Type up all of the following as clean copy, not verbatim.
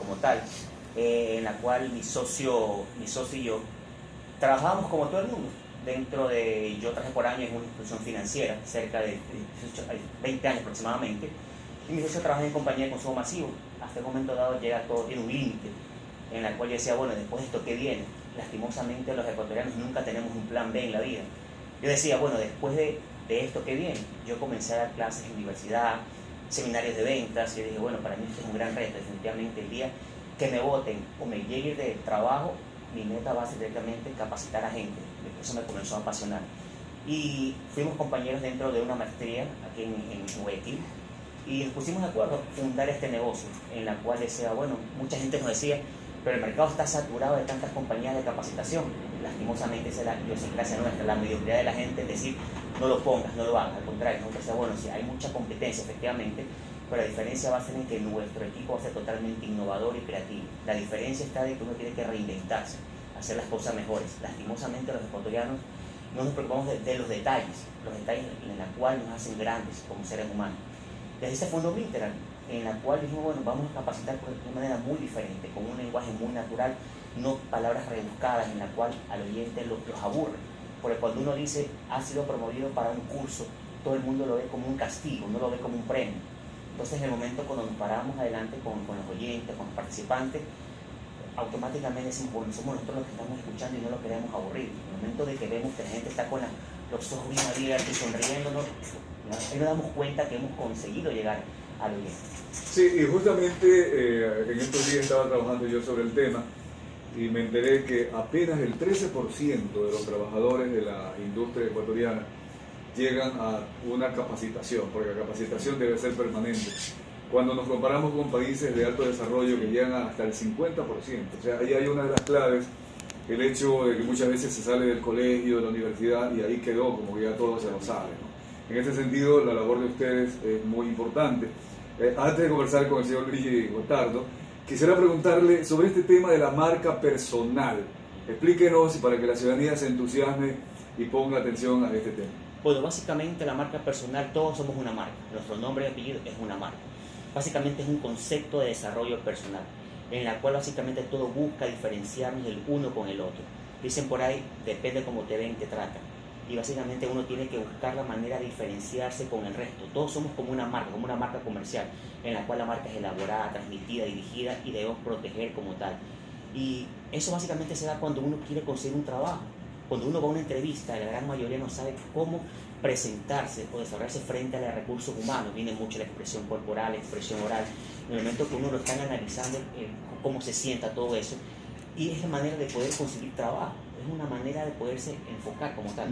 como tal, en la cual mi socio y yo trabajábamos como todo el mundo. Yo trabajé por años en una institución financiera, cerca de 20 años aproximadamente, y mi socio trabaja en compañía de consumo masivo. Hasta el momento dado llega todo, tiene un límite, en la cual yo decía, bueno, después de esto, ¿qué viene? Lastimosamente los ecuatorianos nunca tenemos un plan B en la vida. Yo decía, bueno, después de esto, ¿qué viene? Yo comencé a dar clases en universidad, seminarios de ventas, y yo dije, bueno, para mí esto es un gran reto. Definitivamente el día que me voten o me llegue de trabajo, mi meta va a ser directamente capacitar a gente. Eso me comenzó a apasionar. Y fuimos compañeros dentro de una maestría aquí en Guayaquil, y nos pusimos de acuerdo a fundar este negocio, en la cual decía, bueno, mucha gente nos decía, pero el mercado está saturado de tantas compañías de capacitación. Lastimosamente esa es la idiosincrasia nuestra, la mediocridad de la gente, es decir, no lo pongas, no lo hagas. Al contrario, nosotros decíamos, bueno, sí, hay mucha competencia efectivamente, pero la diferencia va a ser en que nuestro equipo va a ser totalmente innovador y creativo. La diferencia está de que uno tiene que reinventarse, hacer las cosas mejores. Lastimosamente los ecuatorianos no nos preocupamos de los detalles en la cual nos hacen grandes como seres humanos. Desde ese fondo Minteral, en la cual dijimos, bueno, vamos a capacitar de una manera muy diferente, con un lenguaje muy natural, no palabras rebuscadas en la cual al oyente los aburre. Porque cuando uno dice, ha sido promovido para un curso, todo el mundo lo ve como un castigo, no lo ve como un premio. Entonces en el momento cuando nos paramos adelante con los oyentes, con los participantes, automáticamente decimos, bueno, somos nosotros los que estamos escuchando y no lo queremos aburrir. En el momento de que vemos que la gente está con los ojos bien abiertos y sonriéndonos, ahí nos damos cuenta que hemos conseguido llegar al oyente. Sí, y justamente en estos días estaba trabajando yo sobre el tema y me enteré que apenas el 13% de los trabajadores de la industria ecuatoriana llegan a una capacitación, porque la capacitación debe ser permanente. Cuando nos comparamos con países de alto desarrollo que llegan hasta el 50%, o sea, ahí hay una de las claves, el hecho de que muchas veces se sale del colegio, de la universidad y ahí quedó, como que ya todo se lo sabe, ¿no? En ese sentido, la labor de ustedes es muy importante. Antes de conversar con el señor Luigi Gotardo, quisiera preguntarle sobre este tema de la marca personal. Explíquenos para que la ciudadanía se entusiasme y ponga atención a este tema. Bueno, básicamente la marca personal, todos somos una marca. Nuestro nombre y apellido es una marca. Básicamente es un concepto de desarrollo personal, en la cual básicamente todo busca diferenciarnos el uno con el otro. Dicen por ahí, depende cómo te ven, te tratan. Y básicamente uno tiene que buscar la manera de diferenciarse con el resto. Todos somos como una marca comercial, en la cual la marca es elaborada, transmitida, dirigida y debemos proteger como tal. Y eso básicamente se da cuando uno quiere conseguir un trabajo. Cuando uno va a una entrevista, la gran mayoría no sabe cómo presentarse o desarrollarse frente a los recursos humanos. Viene mucho la expresión corporal, la expresión oral. En el momento que uno lo está analizando, cómo se sienta todo eso, y es la manera de poder conseguir trabajo. Es una manera de poderse enfocar como tal.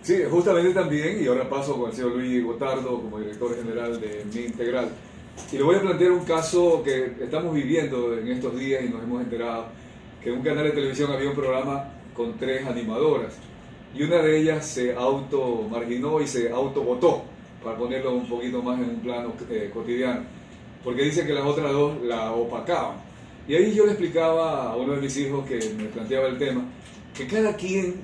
Sí, justamente también, y ahora paso con el señor Luis Gotardo como director general de Mintegral, y le voy a plantear un caso que estamos viviendo en estos días y nos hemos enterado que en un canal de televisión había un programa con 3 animadoras y una de ellas se automarginó y se autovotó, para ponerlo un poquito más en un plano cotidiano, porque dice que las otras 2 la opacaban. Y ahí yo le explicaba a uno de mis hijos que me planteaba el tema, que cada quien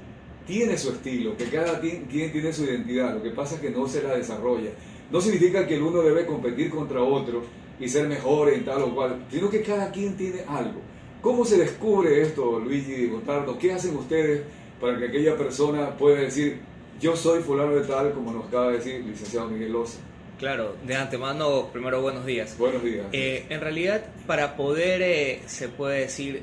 tiene su estilo, que cada quien tiene su identidad, lo que pasa es que no se la desarrolla. No significa que el uno debe competir contra otro y ser mejor en tal o cual, sino que cada quien tiene algo. ¿Cómo se descubre esto, Luigi Gotardo? ¿Qué hacen ustedes para que aquella persona pueda decir, yo soy fulano de tal, como nos acaba de decir el licenciado Miguel Loza? Claro, de antemano, primero buenos días. Buenos días. En realidad, para poder, se puede decir,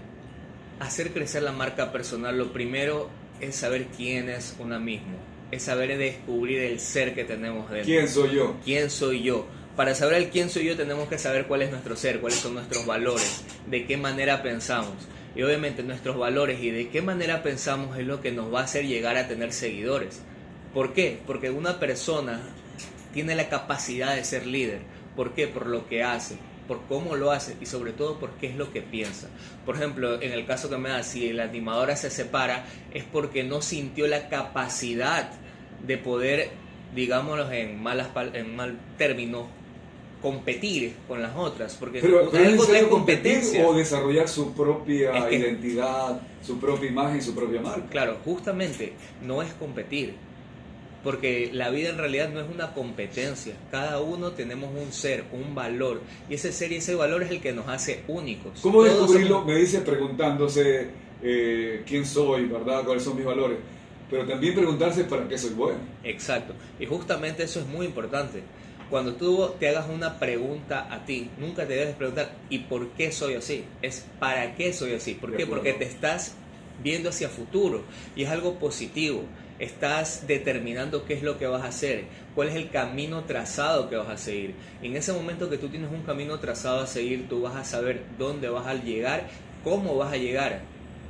hacer crecer la marca personal, lo primero es saber quién es uno mismo, es saber descubrir el ser que tenemos dentro. ¿Quién soy yo? ¿Quién soy yo? Para saber el quién soy yo tenemos que saber cuál es nuestro ser, cuáles son nuestros valores, de qué manera pensamos. Y obviamente nuestros valores y de qué manera pensamos es lo que nos va a hacer llegar a tener seguidores. ¿Por qué? Porque una persona tiene la capacidad de ser líder. ¿Por qué? Por lo que hace, por cómo lo hace y sobre todo por qué es lo que piensa. Por ejemplo, en el caso que me da, si la animadora se separa es porque no sintió la capacidad de poder, digámoslo en mal término, competir con las otras, porque pero algo ¿es de competencia o desarrollar su propia identidad, su propia imagen, su propia marca? Claro, justamente no es competir, porque la vida en realidad no es una competencia. Cada uno tenemos un ser, un valor, y ese ser y ese valor es el que nos hace únicos. ¿Cómo Todos descubrirlo? somos- Me dice preguntándose quién soy, ¿verdad? ¿Cuáles son mis valores? Pero también preguntarse para qué soy bueno. Exacto, y justamente eso es muy importante. Cuando tú te hagas una pregunta a ti, nunca te debes preguntar ¿y por qué soy así? Es ¿para qué soy así? ¿Por De qué? acuerdo. Porque te estás viendo hacia futuro y es algo positivo. Estás determinando qué es lo que vas a hacer, cuál es el camino trazado que vas a seguir. En ese momento que tú tienes un camino trazado a seguir, tú vas a saber dónde vas a llegar, cómo vas a llegar.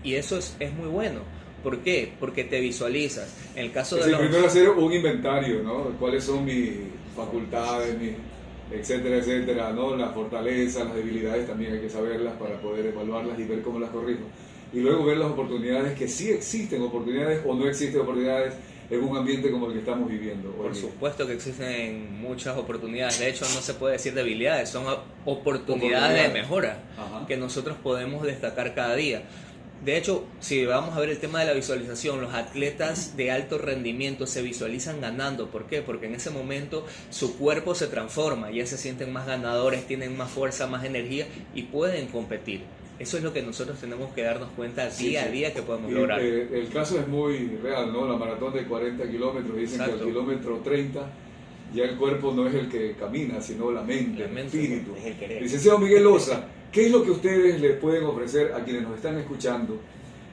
Y eso es muy bueno. ¿Por qué? Porque te visualizas. En el caso Es de decir, los... primero hacer un inventario, ¿no? ¿Cuáles son mis facultades, mis etcétera, etcétera, ¿no? Las fortalezas, las debilidades también hay que saberlas para poder evaluarlas y ver cómo las corrijo. Y luego ver las oportunidades, que sí existen oportunidades o no existen oportunidades en un ambiente como el que estamos viviendo hoy Por día. supuesto que existen muchas oportunidades. De hecho, no se puede decir debilidades, son oportunidades de mejora Ajá. que nosotros podemos destacar cada día. De hecho, si vamos a ver el tema de la visualización, los atletas de alto rendimiento se visualizan ganando. ¿Por qué? Porque en ese momento su cuerpo se transforma, ya se sienten más ganadores, tienen más fuerza, más energía y pueden competir. Eso es lo que nosotros tenemos que darnos cuenta día a día que podemos Y, lograr. el caso es muy real, ¿no? La maratón de 40 kilómetros, dicen Exacto. que al kilómetro 30 ya el cuerpo no es el que camina, sino la mente, La el mente, espíritu. es el querer. Licenciado Miguel Loza, ¿qué es lo que ustedes le pueden ofrecer a quienes nos están escuchando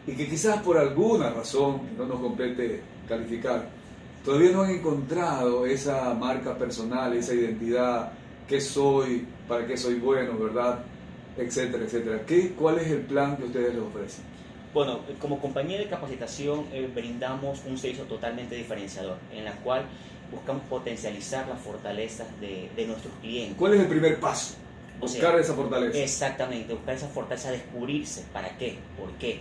y que quizás por alguna razón que no nos compete calificar, todavía no han encontrado esa marca personal, esa identidad, qué soy, para qué soy bueno, ¿verdad? Etcétera, etcétera. ¿Cuál es el plan que ustedes les ofrecen? Bueno, como compañía de capacitación brindamos un servicio totalmente diferenciador, en la cual buscamos potencializar las fortalezas de nuestros clientes. ¿Cuál es el primer paso? O sea, Buscar esa fortaleza. Exactamente, buscar esa fortaleza, descubrirse. ¿Para qué? ¿Por qué?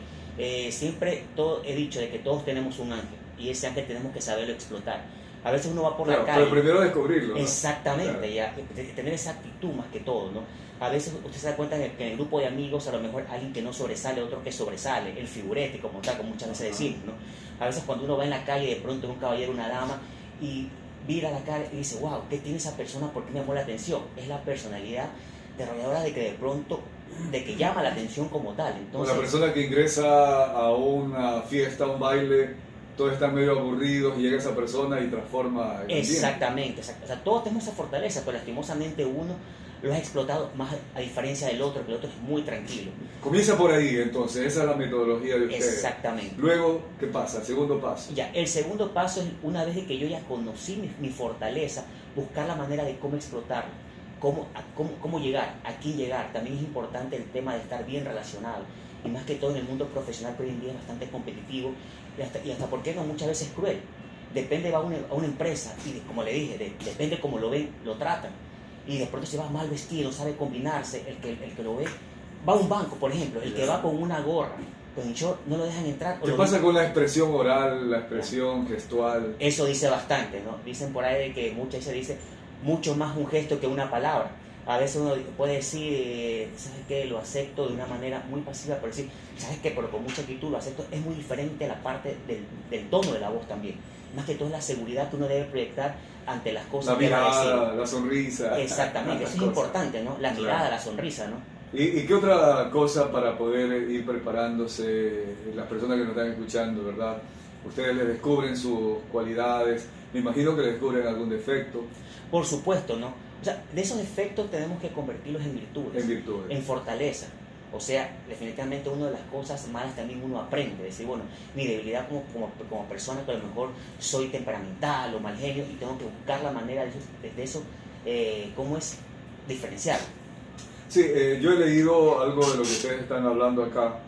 Siempre he dicho de que todos tenemos un ángel y ese ángel tenemos que saberlo explotar. A veces uno va por Claro, la calle. pero primero descubrirlo, ¿no? Exactamente, Claro. ya, tener esa actitud más que todo, ¿no? A veces usted se da cuenta que en el grupo de amigos a lo mejor alguien que no sobresale, otro que sobresale, el figurete como tal, como muchas veces decimos, ¿no? A veces cuando uno va en la calle de pronto un caballero, una dama y mira la cara y dice, wow, ¿qué tiene esa persona? ¿Por qué me llamó la atención? Es la personalidad desarrolladora de que de pronto, de que llama la atención como tal. Entonces, Una persona que ingresa a una fiesta, a un baile, todos están medio aburridos y llega esa persona y transforma el ambiente. exactamente, o sea, todos tenemos esa fortaleza, pero lastimosamente uno lo ha explotado más a diferencia del otro, que el otro es muy tranquilo. Comienza por ahí, entonces, esa es la metodología de ustedes. Exactamente. Luego, ¿qué pasa? Segundo paso. Ya, el segundo paso es una vez que yo ya conocí mi fortaleza, buscar la manera de cómo explotarla, cómo llegar, a quién llegar. También es importante el tema de estar bien relacionado. Y más que todo en el mundo profesional, que hoy en día es bastante competitivo y hasta ¿por qué no? Muchas veces cruel. Depende, va a una empresa y como le dije, depende cómo lo ven, lo tratan. Y de pronto se va mal vestido, sabe combinarse, el que lo ve. Va a un banco, por ejemplo, el que va con una gorra, con el short, no lo dejan entrar. ¿Qué pasa con la expresión oral, la expresión gestual? Eso dice bastante, ¿no? Dicen por ahí de que muchas veces dice mucho más un gesto que una palabra. A veces uno puede decir, ¿sabes qué? Lo acepto de una manera muy pasiva, pero decir, ¿sabes qué? Pero con mucha actitud lo acepto. Es muy diferente a la parte del tono de la voz también. Más que todo es la seguridad que uno debe proyectar ante las cosas La que va a mirada, decir. la sonrisa. Exactamente, eso es importante, ¿no? La mirada, la sonrisa, ¿no? ¿Y qué otra cosa para poder ir preparándose las personas que nos están escuchando, verdad? Ustedes les descubren sus cualidades, me imagino que les descubren algún defecto. Por supuesto, ¿no? O sea, de esos defectos tenemos que convertirlos en virtudes, En virtudes. en fortaleza. O sea, definitivamente una de las cosas malas también uno aprende, decir, bueno, mi debilidad como persona, que a lo mejor soy temperamental o mal genio y tengo que buscar la manera de eso, ¿cómo es? Diferenciar. Sí, yo he leído algo de lo que ustedes están hablando acá,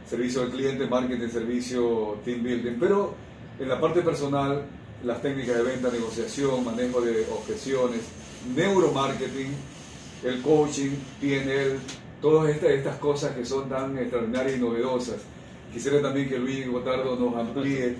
servicio al cliente, marketing, servicio, team building, pero en la parte personal, las técnicas de venta, negociación, manejo de objeciones, neuromarketing, el coaching, PNL, todas estas cosas que son tan extraordinarias y novedosas. Quisiera también que Luis Gotardo nos amplíe.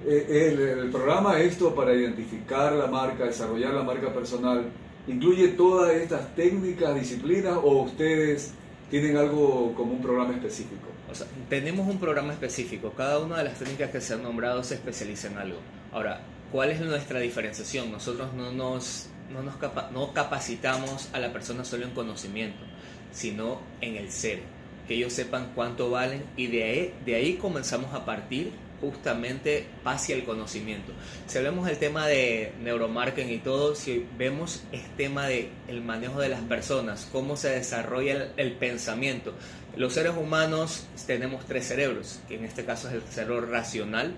El programa esto para identificar la marca, desarrollar la marca personal, ¿incluye todas estas técnicas, disciplinas o ustedes tienen algo como un programa específico? O sea, tenemos un programa específico. Cada una de las técnicas que se han nombrado se especializa en algo. Ahora, ¿Cuál es nuestra diferenciación? Nosotros no capacitamos a la persona solo en conocimiento, sino en el ser, que ellos sepan cuánto valen, y de ahí comenzamos a partir justamente hacia el conocimiento. Si hablamos del tema de neuromarketing y todo, si vemos el tema de el manejo de las personas, cómo se desarrolla el pensamiento. Los seres humanos tenemos 3 cerebros, que en este caso es el cerebro racional,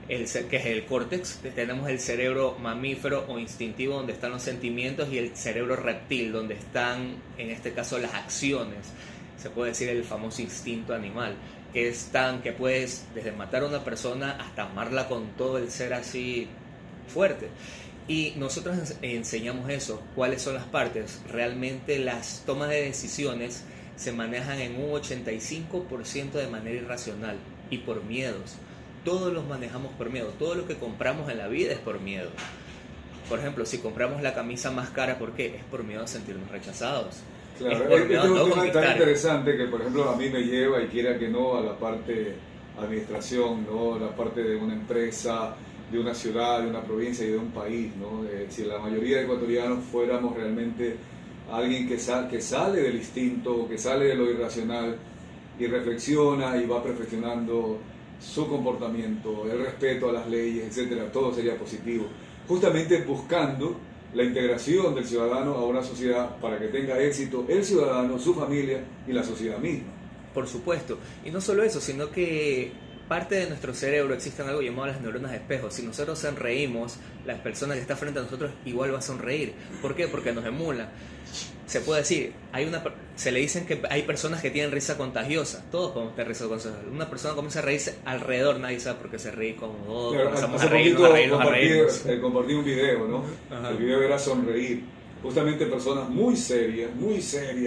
que es el córtex. Tenemos el cerebro mamífero o instintivo, donde están los sentimientos, y el cerebro reptil, donde están, en este caso, las acciones. Se puede decir el famoso instinto animal, que puedes desde matar a una persona hasta amarla con todo el ser así fuerte. Y nosotros enseñamos eso, cuáles son las partes. Realmente las tomas de decisiones se manejan en un 85% de manera irracional y por miedos. Todos los manejamos por miedo. Todo lo que compramos en la vida es por miedo. Por ejemplo, si compramos la camisa más cara, ¿por qué? Es por miedo a sentirnos rechazados. Claro, este es un tema tan interesante que, por ejemplo, a mí me lleva, y quiera que no, a la parte administración, ¿no? La parte de una empresa, de una ciudad, de una provincia y de un país, ¿no? Si la mayoría de ecuatorianos fuéramos realmente alguien que sale del instinto, que sale de lo irracional y reflexiona y va perfeccionando su comportamiento, el respeto a las leyes, etcétera, todo sería positivo. Justamente buscando la integración del ciudadano a una sociedad para que tenga éxito el ciudadano, su familia y la sociedad misma. Por supuesto. Y no solo eso, sino que parte de nuestro cerebro existen algo llamado las neuronas de espejo. Si nosotros sonreímos, las personas que están frente a nosotros igual va a sonreír. ¿Por qué? Porque nos emula. Se puede decir, se le dicen que hay personas que tienen risa contagiosa. Todos podemos tener risa contagiosa. Una persona comienza a reírse alrededor, nadie sabe por qué se ríe, como todos comenzamos a reírnos. Compartí un video, ¿no? Ajá. El video era sonreír. Justamente personas muy serias,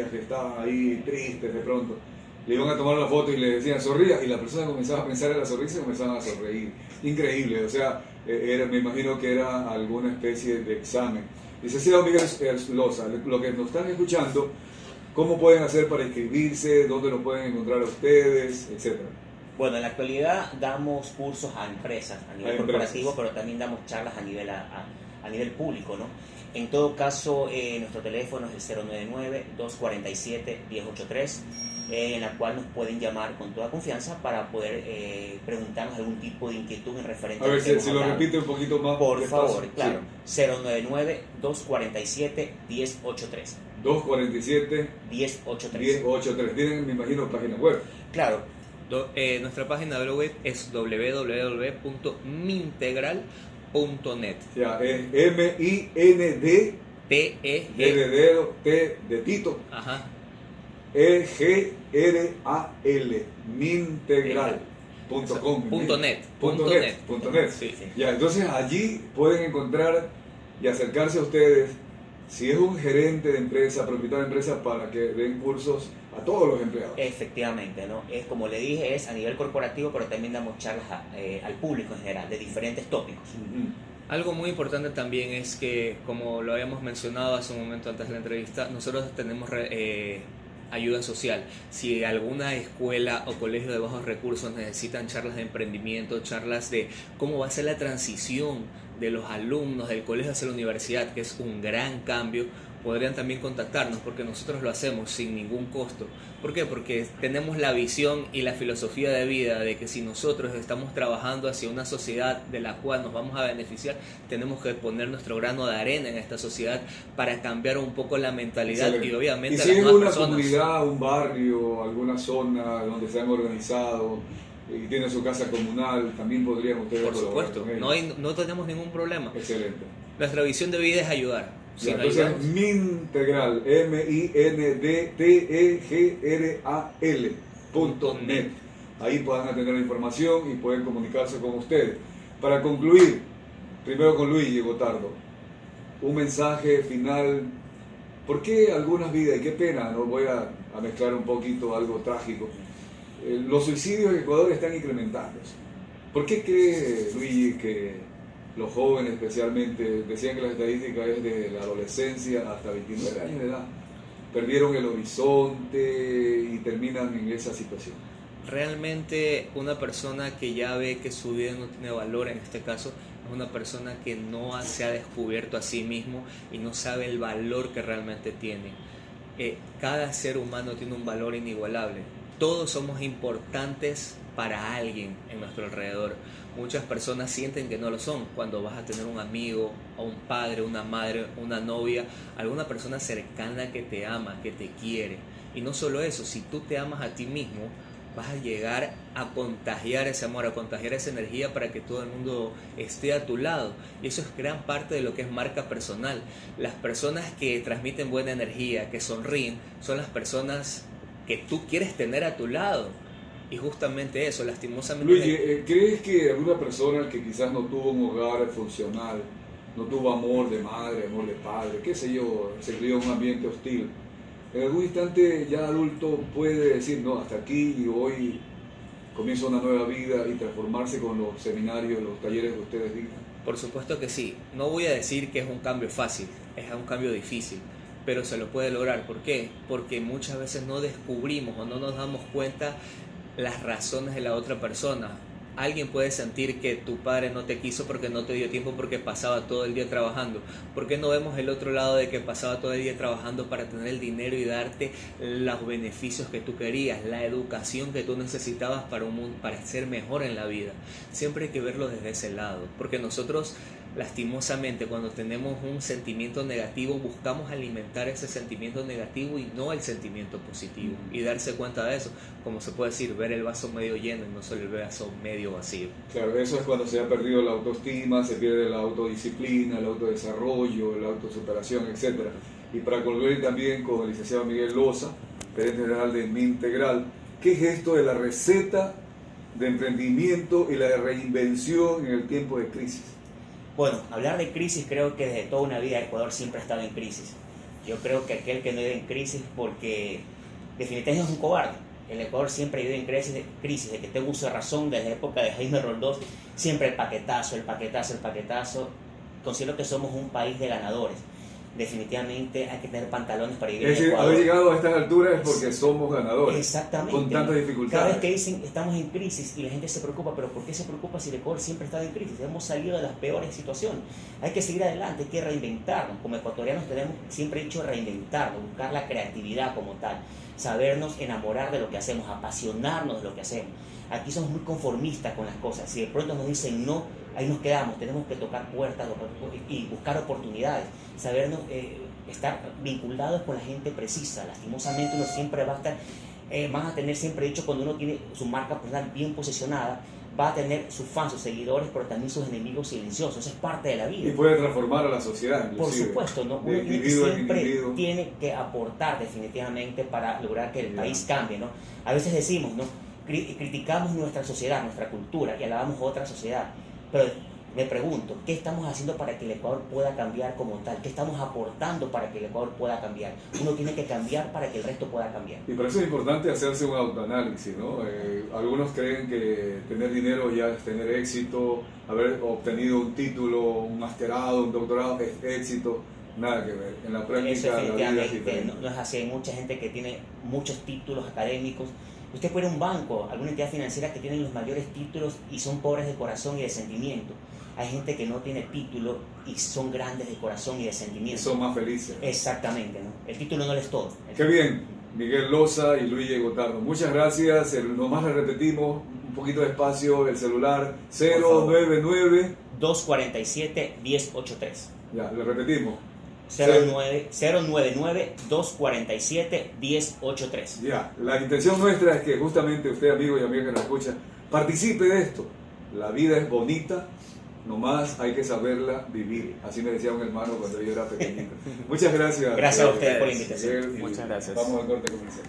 que estaban ahí tristes de pronto, le iban a tomar la foto y le decían sonría, y la persona comenzaba a pensar en la sonrisa y comenzaban a sonreír. Increíble, o sea, me imagino que era alguna especie de examen. Dice, sí, don Miguel Loza, lo que nos están escuchando, ¿cómo pueden hacer para inscribirse? ¿Dónde lo pueden encontrar a ustedes? Etcétera. Bueno, en la actualidad damos cursos a empresas, a nivel corporativo, pero también damos charlas a nivel público, ¿no? En todo caso, nuestro teléfono es el 099-247-1083, en la cual nos pueden llamar con toda confianza para poder preguntarnos algún tipo de inquietud en referente a ver, si lo repite un poquito más. Por favor, claro. Sí. 099-247-1083. 247-1083. Tienen, me imagino, página web. Claro. Nuestra página web es www.mintegral.net. Ya, es M-I-N-D T-E-G de dedo, T de Tito. Ajá. E-G-R-A-L mintegral.com .net. Sí. Ya, entonces allí pueden encontrar y acercarse a ustedes si es un gerente de empresa, propietario de empresa, para que den cursos a todos los empleados. Efectivamente, ¿no? Es como le dije, es a nivel corporativo, pero también damos charlas al público en general, de diferentes tópicos. Algo muy importante también es que, como lo habíamos mencionado hace un momento antes de la entrevista, nosotros tenemos ayuda social. Si alguna escuela o colegio de bajos recursos necesitan charlas de emprendimiento, charlas de cómo va a ser la transición de los alumnos del colegio hacia la universidad, que es un gran cambio, podrían también contactarnos, porque nosotros lo hacemos sin ningún costo. ¿Por qué? Porque tenemos la visión y la filosofía de vida de que si nosotros estamos trabajando hacia una sociedad de la cual nos vamos a beneficiar, tenemos que poner nuestro grano de arena en esta sociedad para cambiar un poco la mentalidad. Excelente. Y obviamente y si hay una comunidad, un barrio, alguna zona donde se han organizado y tienen su casa comunal, también podrían ustedes colaborar. Por supuesto, no tenemos ningún problema. Excelente. Nuestra visión de vida es ayudar. Ya, entonces Mintegral, MINTEGRAL.net. Ahí puedan tener la información y pueden comunicarse con ustedes. Para concluir, primero con Luigi Gotardo, un mensaje final. ¿Por qué algunas vidas, y qué pena, no voy a mezclar un poquito algo trágico, los suicidios en Ecuador están incrementándose? ¿Por qué cree Luigi que los jóvenes, especialmente, decían que la estadística es de la adolescencia hasta 29 años de edad, perdieron el horizonte y terminan en esa situación? Realmente una persona que ya ve que su vida no tiene valor, en este caso, es es una persona que no se ha descubierto a sí mismo y no sabe el valor que realmente tiene. Cada ser humano tiene un valor inigualable. Todos somos importantes para alguien en nuestro alrededor. Muchas personas sienten que no lo son cuando vas a tener un amigo, o un padre, una madre, una novia, alguna persona cercana que te ama, que te quiere. Y no solo eso, si tú te amas a ti mismo, vas a llegar a contagiar ese amor, a contagiar esa energía para que todo el mundo esté a tu lado. Y eso es gran parte de lo que es marca personal. Las personas que transmiten buena energía, que sonríen, son las personas que tú quieres tener a tu lado. Y justamente eso, lastimosamente... Luigi, ¿crees que alguna persona que quizás no tuvo un hogar funcional, no tuvo amor de madre, amor de padre, qué sé yo, se crió en un ambiente hostil, en algún instante ya adulto puede decir, no, hasta aquí y hoy comienza una nueva vida y transformarse con los seminarios, los talleres que ustedes dictan? Por supuesto que sí. No voy a decir que es un cambio fácil, es un cambio difícil, pero se lo puede lograr. ¿Por qué? Porque muchas veces no descubrimos o no nos damos cuenta las razones de la otra persona. Alguien puede sentir que tu padre no te quiso porque no te dio tiempo, porque pasaba todo el día trabajando. ¿Por qué no vemos el otro lado de que pasaba todo el día trabajando para tener el dinero y darte los beneficios que tú querías, la educación que tú necesitabas para ser mejor en la vida? Siempre hay que verlo desde ese lado, porque nosotros lastimosamente cuando tenemos un sentimiento negativo buscamos alimentar ese sentimiento negativo y no el sentimiento positivo, y darse cuenta de eso, como se puede decir, ver el vaso medio lleno y no solo el vaso medio vacío. Claro, eso es cuando se ha perdido la autoestima, se pierde la autodisciplina, el autodesarrollo, la autosuperación, etc. Y para concluir también con el licenciado Miguel Loza, gerente general de Mintegral, ¿qué es esto de la receta de emprendimiento y la reinvención en el tiempo de crisis? Bueno, hablar de crisis, creo que desde toda una vida Ecuador siempre ha estado en crisis. Yo creo que aquel que no vive en crisis porque definitivamente es un cobarde. El Ecuador siempre ha vivido en crisis, de que tengo uso de razón desde la época de Jaime Roldós, siempre el paquetazo, el paquetazo, el paquetazo. Considero que somos un país de ganadores. Definitivamente hay que tener pantalones para vivir en Ecuador. Es decir, haber llegado a estas alturas es porque somos ganadores. Exactamente. Con tantas dificultades. Cada vez que dicen estamos en crisis y la gente se preocupa, pero ¿por qué se preocupa si el Ecuador siempre está en crisis? Hemos salido de las peores situaciones. Hay que seguir adelante, hay que reinventarnos. Como ecuatorianos tenemos siempre dicho reinventarnos, buscar la creatividad como tal, sabernos enamorar de lo que hacemos, apasionarnos de lo que hacemos. Aquí somos muy conformistas con las cosas. Si de pronto nos dicen no, ahí nos quedamos. Tenemos que tocar puertas y buscar oportunidades, sabernos estar vinculados con la gente precisa. Lastimosamente uno siempre va a estar, van a tener, siempre he dicho, cuando uno tiene su marca personal bien posicionada, va a tener sus fans, sus seguidores, pero también sus enemigos silenciosos. Eso es parte de la vida. Y puede transformar a la sociedad, inclusive. Por supuesto, ¿no? Uno siempre tiene que aportar definitivamente para lograr que el país cambie, ¿no? A veces decimos, ¿no? Criticamos nuestra sociedad, nuestra cultura y alabamos otra sociedad, pero me pregunto, ¿qué estamos haciendo para que el Ecuador pueda cambiar como tal? ¿Qué estamos aportando para que el Ecuador pueda cambiar? Uno tiene que cambiar para que el resto pueda cambiar. Y por eso es importante hacerse un autoanálisis, ¿no? Algunos creen que tener dinero ya es tener éxito, haber obtenido un título, un masterado, un doctorado es éxito. Nada que ver. En la práctica eso definitivamente la vida es diferente. no es así. Hay mucha gente que tiene muchos títulos académicos. Usted puede ir a un banco, alguna entidad financiera que tienen los mayores títulos y son pobres de corazón y de sentimiento. Hay gente que no tiene título y son grandes de corazón y de sentimiento. Son más felices. Exactamente, ¿no? El título no lo es todo. Qué bien, Miguel Loza y Luigi Gotardo. Muchas gracias. Nomás le repetimos un poquito de espacio, el celular 099 247 1083. Ya, le repetimos. 099-247-1083. Ya, la intención nuestra es que justamente usted, amigo y amiga que nos escucha, participe de esto. La vida es bonita, nomás hay que saberla vivir. Así me decía un hermano cuando yo era pequeñito. Muchas gracias. Gracias a ustedes por la invitación. Muchas gracias. Vamos al corte comercial.